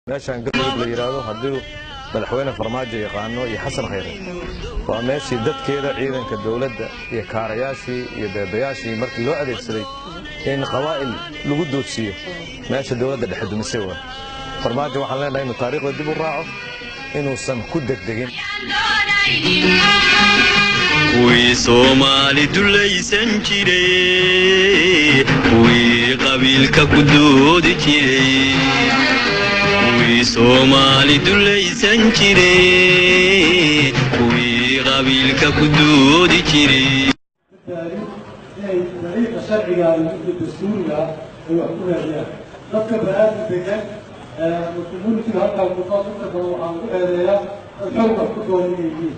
meeshaan galmudug la yiraahdo haddii madaxweyne farmaajo yaqaano iyo xasan khayre waa meeshii dadkeeda ciidanka dawladda iyo kaarayaashii iyo beebayaashii markii loo adeegsaday in qabaa'il lagu doodsiiyo meesha dawladda dhexe dumisay waa farmaajo waxaan leenahay inuu taariikhda dib u raaco inuusan ku degdegin wii Soomaali dulaysan jiray wii qabiilka ku doodi jiray wii Soomaali dulaysan jiray wii qabiilka ku doodi jiray طريقة شرعية للدستورية وحكومية dadka baraadka degan community halka muqaddimada waxaan ku eedeeyaa xogta ku doonayeen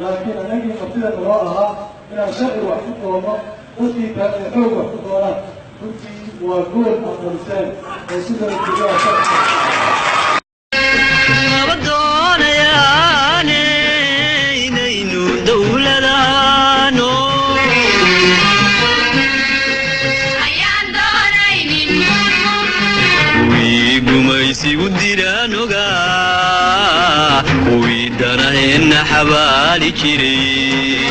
laakiin anagii qabtida loo ahaa inaan sharci wax ku doono dadkii kale xogta ku doonaan runtii waa gool aqoonsan oo sidoo kale gumaysigu diranoga wiidanaheena xabaali jiray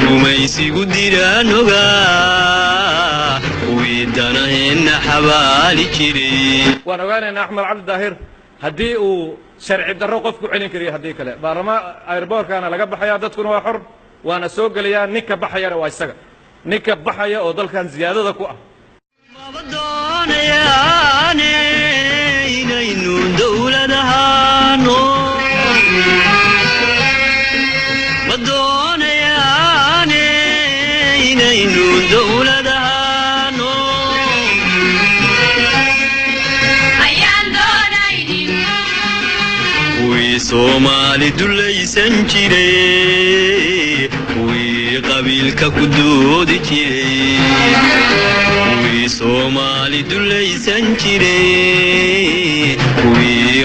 gumaysigu diranoga wiidanaheena xabaali jiray waan ogaanaynaa Axmed Cabdi Daahir haddii uu sharci darro qof ku celin kariyo haddii kale baarlamaanka airportkana laga baxaya dadkuna waa xor waana soo gelayaa ninka baxayana waa isaga ninka baxaya oo dalkan ziyaadada ku ah Soomaali dulaysan jiray wii qabiilka ku doodi jiray wii Soomaali dulaysan jiray wii